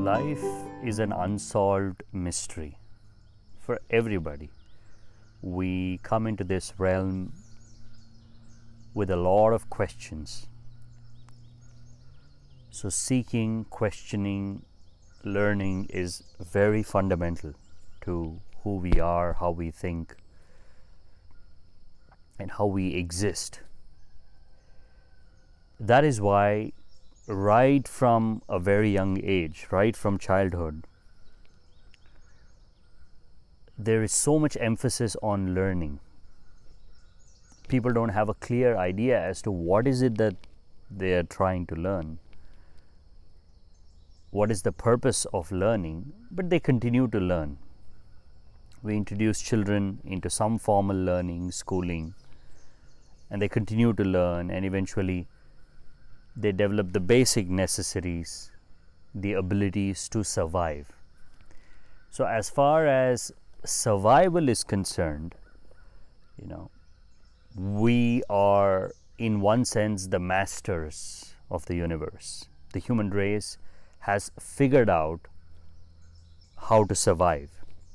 Life is an unsolved mystery for everybody. We come into this realm with a lot of questions. So seeking, questioning, learning is very fundamental to who we are, how we think, and how we exist. That is why right from a very young age, right from childhood, there is so much emphasis on learning. People don't have a clear idea as to what is it that they are trying to learn. What is the purpose of learning? But they continue to learn. We introduce children into some formal learning, schooling, and they continue to learn, and eventually they develop the basic necessities, the abilities to survive. So as far as survival is concerned, we are in one sense the masters of the universe. The human race has figured out how to survive,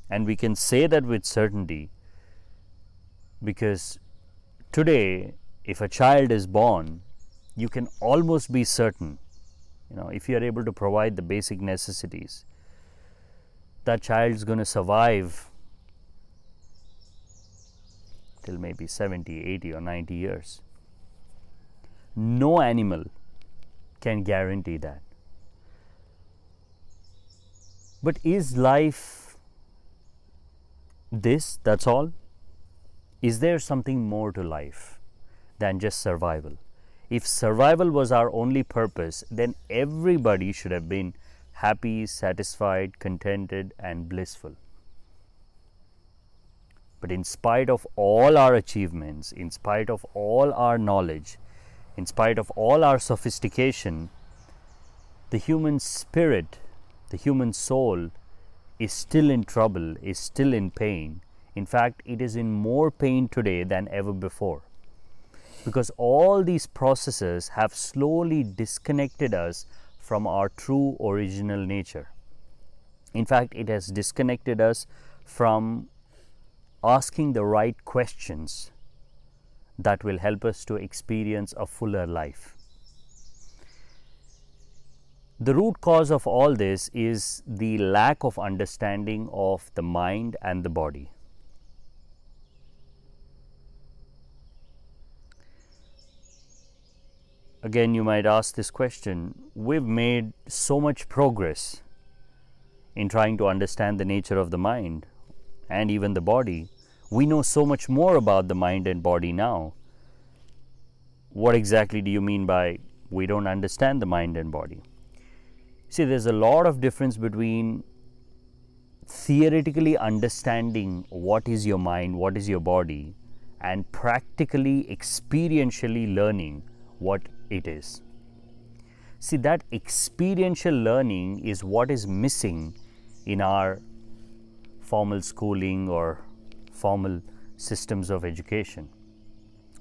and we can say that with certainty because today if a child is born, you can almost be certain, if you are able to provide the basic necessities, that child is going to survive till maybe 70, 80 or 90 years. No animal can guarantee that. But is life that's all? Is there something more to life than just survival? If survival was our only purpose, then everybody should have been happy, satisfied, contented, and blissful. But in spite of all our achievements, in spite of all our knowledge, in spite of all our sophistication, the human spirit, the human soul is still in trouble, is still in pain. In fact, it is in more pain today than ever before, because all these processes have slowly disconnected us from our true original nature. In fact, it has disconnected us from asking the right questions that will help us to experience a fuller life. The root cause of all this is the lack of understanding of the mind and the body. Again, you might ask this question: we've made so much progress in trying to understand the nature of the mind and even the body. We know so much more about the mind and body now. What exactly do you mean by we don't understand the mind and body? See, there's a lot of difference between theoretically understanding what is your mind, what is your body, and practically, experientially learning what it is. See, that experiential learning is what is missing in our formal schooling or formal systems of education.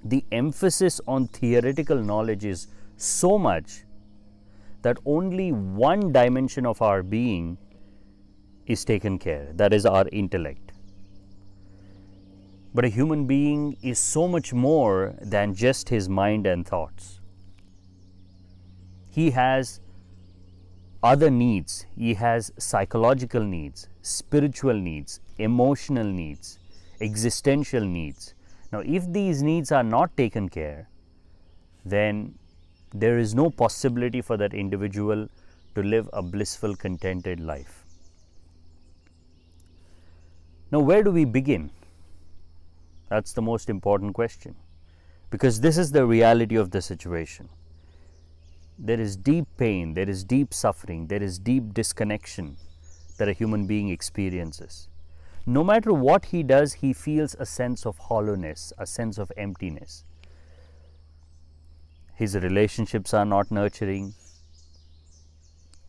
The emphasis on theoretical knowledge is so much that only one dimension of our being is taken care, that is our intellect. But a human being is so much more than just his mind and thoughts. He has other needs. He has psychological needs, spiritual needs, emotional needs, existential needs. Now, if these needs are not taken care, then there is no possibility for that individual to live a blissful, contented life. Now, where do we begin? That's the most important question, because this is the reality of the situation. There is deep pain, there is deep suffering, there is deep disconnection that a human being experiences. No matter what he does, he feels a sense of hollowness, a sense of emptiness. His relationships are not nurturing.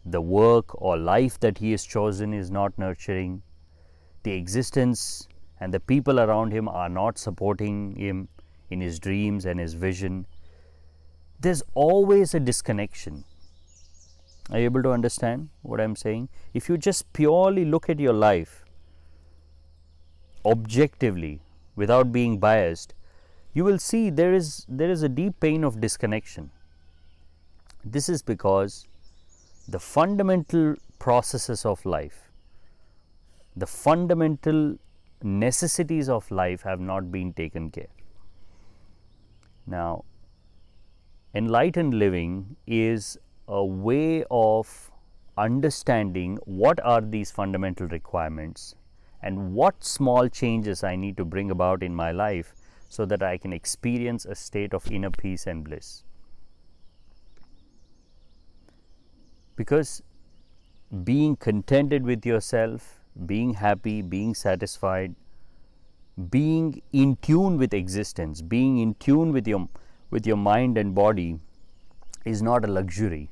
The work or life that he has chosen is not nurturing. The existence and the people around him are not supporting him in his dreams and his vision. There's always a disconnection. Are you able to understand what I'm saying? If you just purely look at your life objectively without being biased, you will see there is a deep pain of disconnection. This is because the fundamental processes of life, the fundamental necessities of life have not been taken care. Now, enlightened living is a way of understanding what are these fundamental requirements and what small changes I need to bring about in my life so that I can experience a state of inner peace and bliss. Because being contented with yourself, being happy, being satisfied, being in tune with existence, being in tune with your mind and body is not a luxury.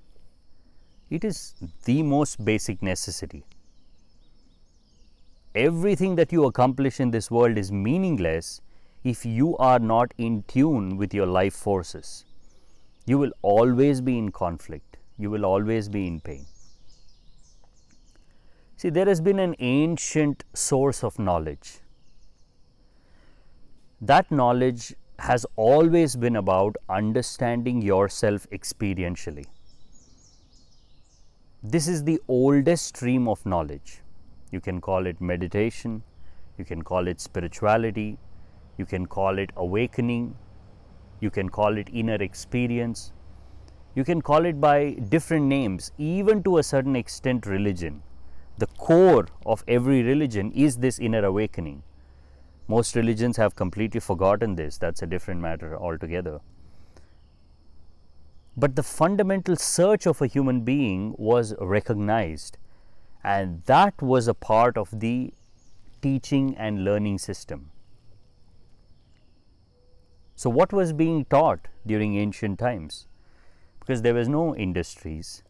It is the most basic necessity. Everything that you accomplish in this world is meaningless if you are not in tune with your life forces. You will always be in conflict. You will always be in pain. See, there has been an ancient source of knowledge. That knowledge has always been about understanding yourself experientially. This is the oldest stream of knowledge. You can call it meditation, you can call it spirituality, you can call it awakening, you can call it inner experience, you can call it by different names, even to a certain extent religion. The core of every religion is this inner awakening. Most religions have completely forgotten this. That's a different matter altogether. But the fundamental search of a human being was recognized, and that was a part of the teaching and learning system. So what was being taught during ancient times? Because there was no industries,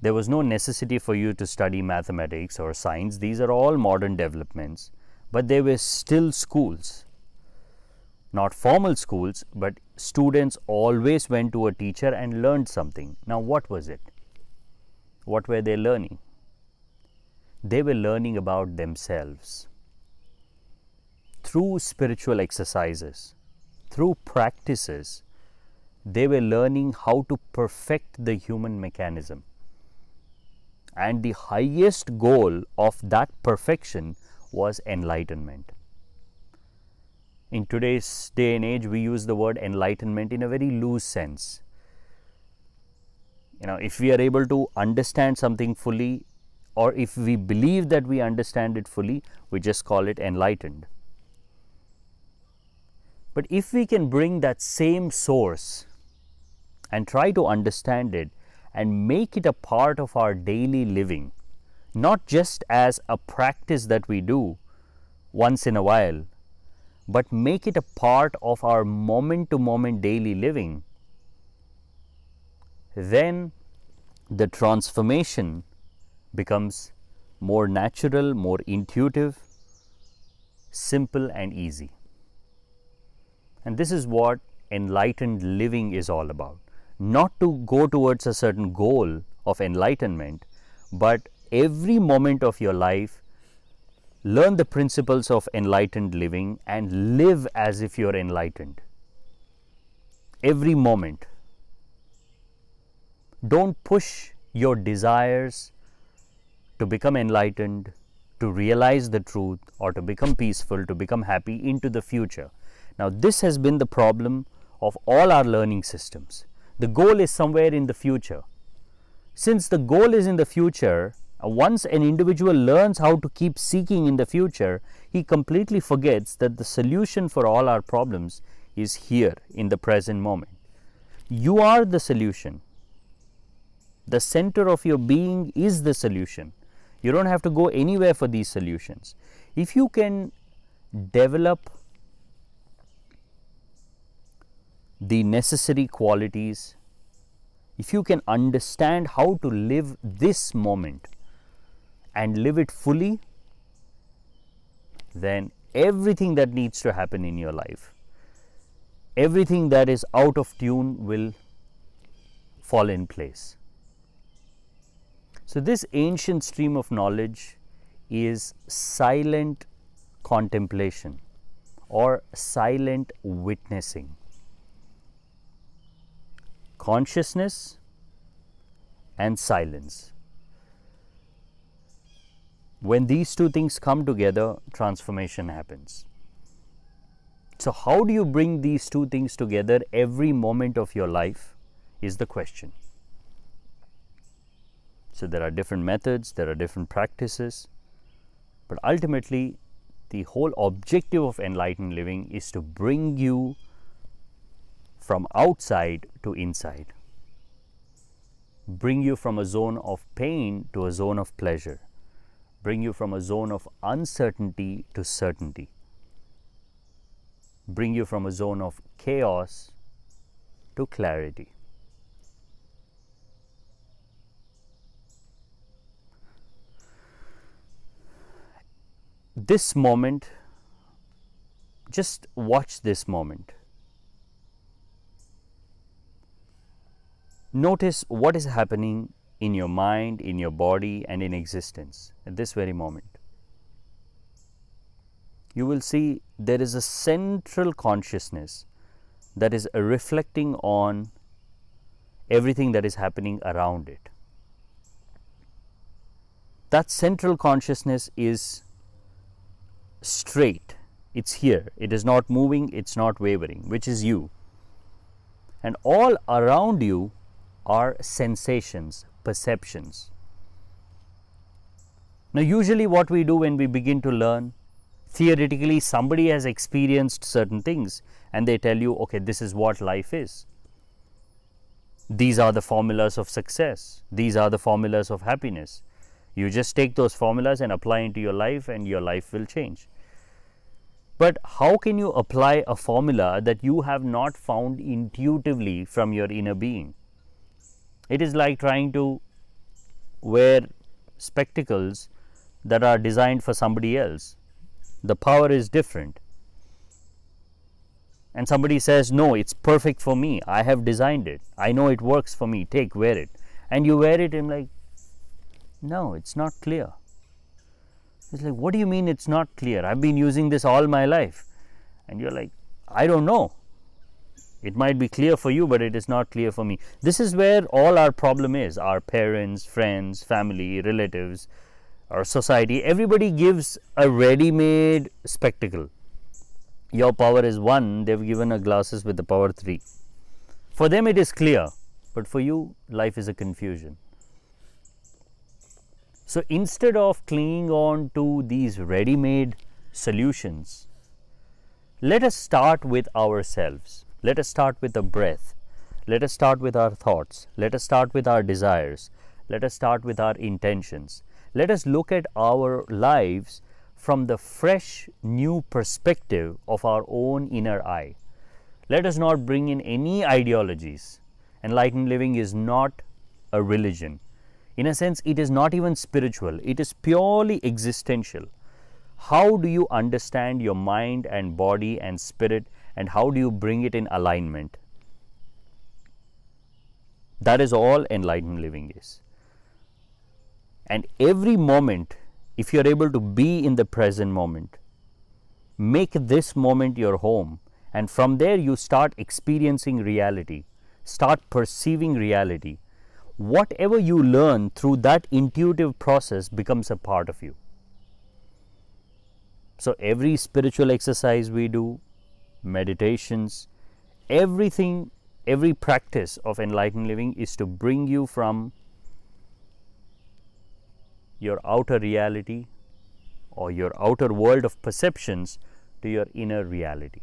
there was no necessity for you to study mathematics or science. These are all modern developments, but there were still schools. Not formal schools, but students always went to a teacher and learned something. Now, what was it? What were they learning? They were learning about themselves. Through spiritual exercises, through practices, they were learning how to perfect the human mechanism. And the highest goal of that perfection was enlightenment. In today's day and age, we use the word enlightenment in a very loose sense. If we are able to understand something fully, or if we believe that we understand it fully, we just call it enlightened. But if we can bring that same source and try to understand it and make it a part of our daily living, not just as a practice that we do once in a while, but make it a part of our moment-to-moment daily living, then the transformation becomes more natural, more intuitive, simple and easy. And this is what enlightened living is all about. Not to go towards a certain goal of enlightenment, but every moment of your life, learn the principles of enlightened living and live as if you're enlightened. Every moment. Don't push your desires to become enlightened, to realize the truth, or to become peaceful, to become happy into the future. Now, this has been the problem of all our learning systems. The goal is somewhere in the future. Since the goal is in the future, once an individual learns how to keep seeking in the future, he completely forgets that the solution for all our problems is here in the present moment. You are the solution. The center of your being is the solution. You don't have to go anywhere for these solutions. If you can develop the necessary qualities, if you can understand how to live this moment and live it fully, then everything that needs to happen in your life, everything that is out of tune will fall in place. So this ancient stream of knowledge is silent contemplation or silent witnessing. Consciousness and silence. When these two things come together, transformation happens. So how do you bring these two things together every moment of your life is the question. So there are different methods, there are different practices, but ultimately the whole objective of enlightened living is to bring you from outside to inside, bring you from a zone of pain to a zone of pleasure, bring you from a zone of uncertainty to certainty, bring you from a zone of chaos to clarity. This moment, just watch this moment. Notice what is happening in your mind, in your body, and in existence at this very moment. You will see there is a central consciousness that is reflecting on everything that is happening around it. That central consciousness is straight, it's here, it is not moving, it's not wavering, which is you. And all around you are sensations, perceptions. Now, usually what we do when we begin to learn, theoretically somebody has experienced certain things and they tell you, okay, this is what life is. These are the formulas of success, these are the formulas of happiness. You just take those formulas and apply into your life and your life will change. But how can you apply a formula that you have not found intuitively from your inner being? It is like trying to wear spectacles that are designed for somebody else. The power is different. And somebody says, no, it's perfect for me. I have designed it. I know it works for me. Take, wear it. And you wear it and like, no, it's not clear. It's like, what do you mean it's not clear? I've been using this all my life. And you're like, I don't know. It might be clear for you, but it is not clear for me. This is where all our problem is. Our parents, friends, family, relatives, our society, everybody gives a ready-made spectacle. Your power is 1, they've given a glasses with the power 3. For them it is clear, but for you, life is a confusion. So instead of clinging on to these ready-made solutions, let us start with ourselves. Let us start with the breath. Let us start with our thoughts. Let us start with our desires. Let us start with our intentions. Let us look at our lives from the fresh, new perspective of our own inner eye. Let us not bring in any ideologies. Enlightened living is not a religion. In a sense, it is not even spiritual. It is purely existential. How do you understand your mind and body and spirit, and how do you bring it in alignment? That is all enlightened living is. And every moment, if you are able to be in the present moment, make this moment your home, and from there you start experiencing reality, start perceiving reality. Whatever you learn through that intuitive process becomes a part of you. So every spiritual exercise we do, meditations, everything, every practice of enlightened living is to bring you from your outer reality or your outer world of perceptions to your inner reality.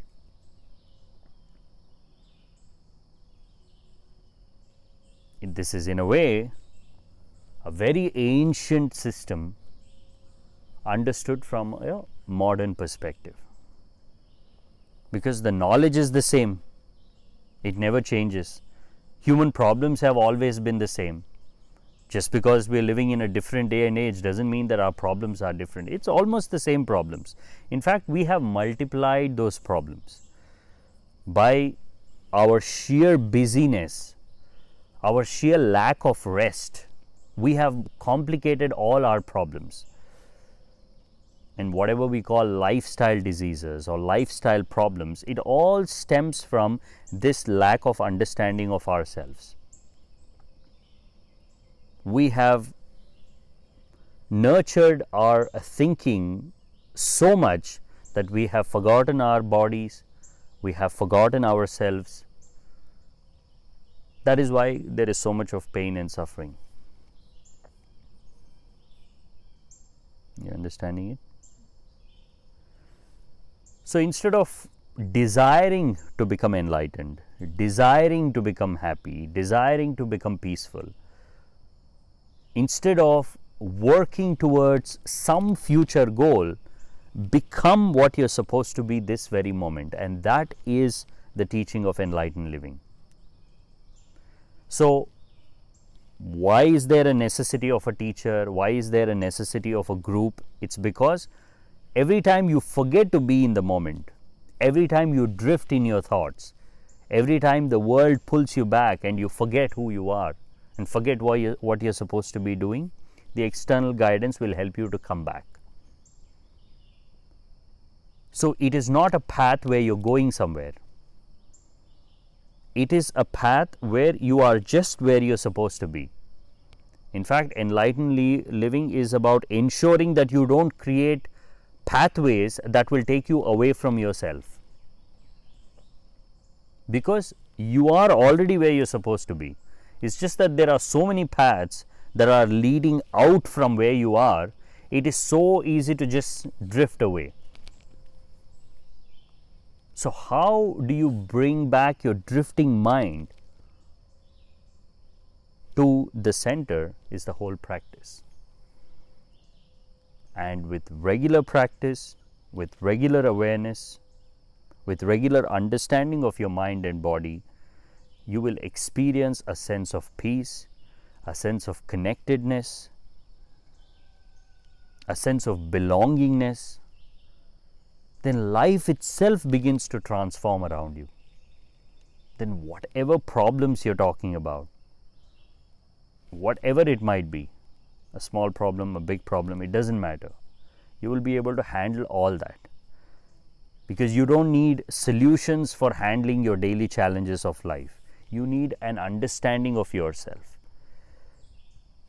This is in a way a very ancient system understood from a modern perspective, because the knowledge is the same, it never changes. Human problems have always been the same. Just because we are living in a different day and age doesn't mean that our problems are different. It's almost the same problems. In fact, we have multiplied those problems by our sheer busyness, our sheer lack of rest. We have complicated all our problems. And whatever we call lifestyle diseases or lifestyle problems, it all stems from this lack of understanding of ourselves. We have nurtured our thinking so much that we have forgotten our bodies, we have forgotten ourselves. That is why there is so much of pain and suffering. You understanding it? So instead of desiring to become enlightened, desiring to become happy, desiring to become peaceful, instead of working towards some future goal, become what you're supposed to be this very moment. And that is the teaching of enlightened living. So, why is there a necessity of a teacher? Why is there a necessity of a group? It's because every time you forget to be in the moment, every time you drift in your thoughts, every time the world pulls you back and you forget who you are and forget what you're supposed to be doing, the external guidance will help you to come back. So, it is not a path where you're going somewhere. It is a path where you are just where you're supposed to be. In fact, enlightened living is about ensuring that you don't create pathways that will take you away from yourself, because you are already where you're supposed to be. It's just that there are so many paths that are leading out from where you are. It is so easy to just drift away. So, how do you bring back your drifting mind to the center is the whole practice. And with regular practice, with regular awareness, with regular understanding of your mind and body, you will experience a sense of peace, a sense of connectedness, a sense of belongingness. Then life itself begins to transform around you. Then whatever problems you're talking about, whatever it might be, a small problem, a big problem, it doesn't matter. You will be able to handle all that, because you don't need solutions for handling your daily challenges of life. You need an understanding of yourself.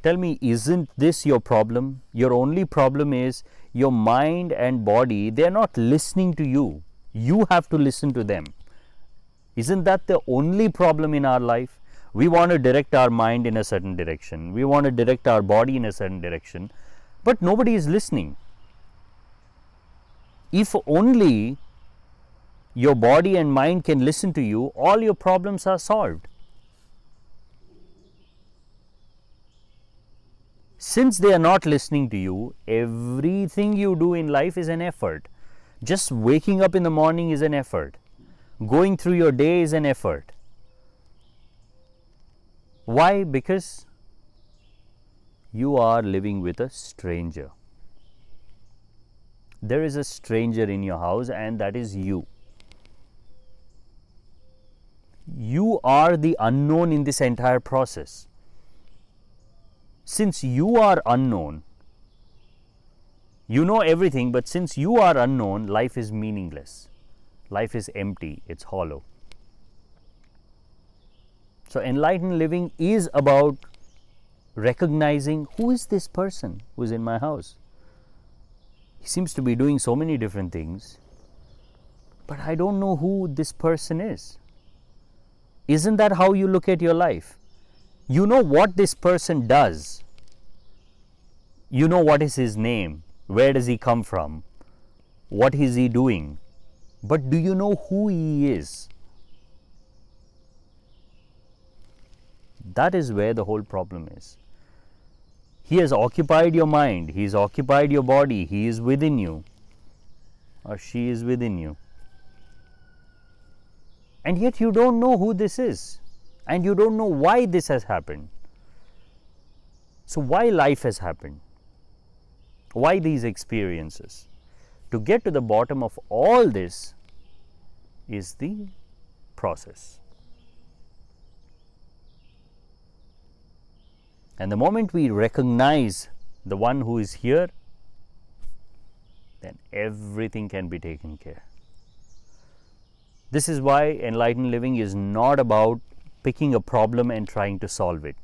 Tell me, isn't this your problem? Your only problem is your mind and body, they are not listening to you. You have to listen to them. Isn't that the only problem in our life? We want to direct our mind in a certain direction. We want to direct our body in a certain direction. But nobody is listening. If only your body and mind can listen to you, all your problems are solved. Since they are not listening to you, everything you do in life is an effort. Just waking up in the morning is an effort. Going through your day is an effort. Why? Because you are living with a stranger. There is a stranger in your house, and that is you. You are the unknown in this entire process. Since you are unknown, you know everything, but since you are unknown, life is meaningless. Life is empty, it's hollow. So, enlightened living is about recognizing, who is this person who is in my house? He seems to be doing so many different things, but I don't know who this person is. Isn't that how you look at your life? You know what this person does. You know what is his name, where does he come from, what is he doing, but do you know who he is? That is where the whole problem is. He has occupied your mind, he has occupied your body, he is within you, or she is within you. And yet you don't know who this is, and you don't know why this has happened. So, why life has happened? Why these experiences? To get to the bottom of all this is the process. And the moment we recognize the one who is here, then everything can be taken care. This is why enlightened living is not about picking a problem and trying to solve it.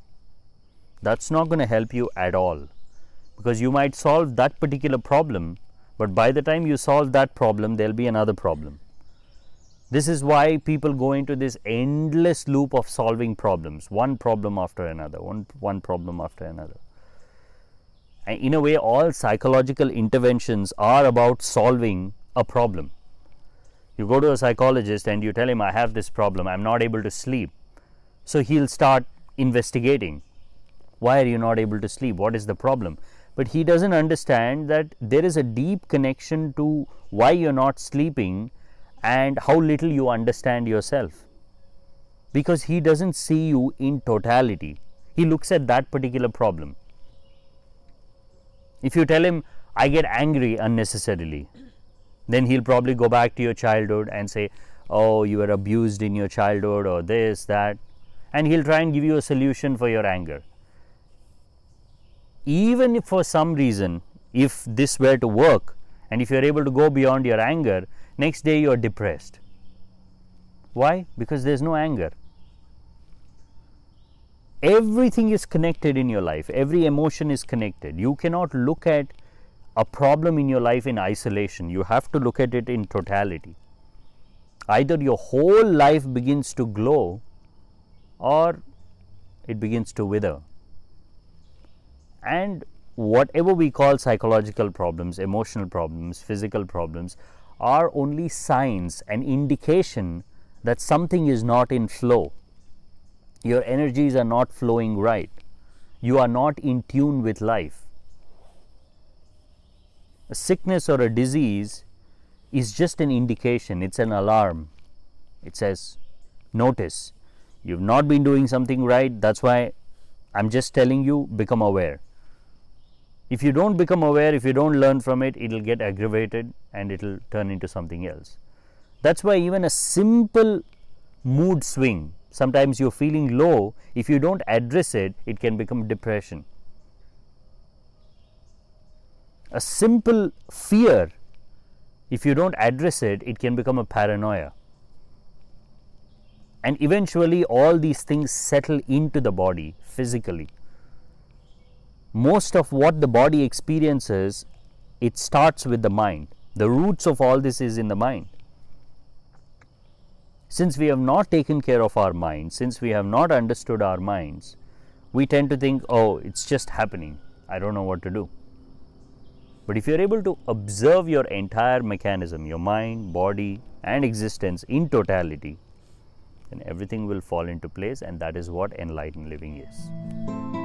That's not going to help you at all, because you might solve that particular problem, but by the time you solve that problem, there'll be another problem. This is why people go into this endless loop of solving problems, one problem after another, one problem after another. And in a way, all psychological interventions are about solving a problem. You go to a psychologist and you tell him, I have this problem, I'm not able to sleep. So he'll start investigating. Why are you not able to sleep? What is the problem? But he doesn't understand that there is a deep connection to why you're not sleeping and how little you understand yourself. Because he doesn't see you in totality. He looks at that particular problem. If you tell him, I get angry unnecessarily, then he'll probably go back to your childhood and say, oh, you were abused in your childhood, or this, that, and he'll try and give you a solution for your anger. Even if for some reason, if this were to work, and if you're able to go beyond your anger, next day you're depressed. Why? Because there's no anger. Everything is connected in your life. Every emotion is connected. You cannot look at a problem in your life in isolation. You have to look at it in totality. Either your whole life begins to glow, or it begins to wither. And whatever we call psychological problems, emotional problems, physical problems, are only signs, an indication that something is not in flow. Your energies are not flowing right. You are not in tune with life. A sickness or a disease is just an indication, it's an alarm. It says, notice, you've not been doing something right, that's why I'm just telling you, become aware. If you don't become aware, if you don't learn from it, it'll get aggravated and it'll turn into something else. That's why even a simple mood swing, sometimes you're feeling low, if you don't address it, it can become depression. A simple fear, if you don't address it, it can become a paranoia. And eventually all these things settle into the body physically. Most of what the body experiences, it starts with the mind. The roots of all this is in the mind. Since we have not taken care of our minds, since we have not understood our minds, we tend to think, oh, it's just happening, I don't know what to do. But if you're able to observe your entire mechanism, your mind, body and existence in totality, then everything will fall into place, and that is what enlightened living is.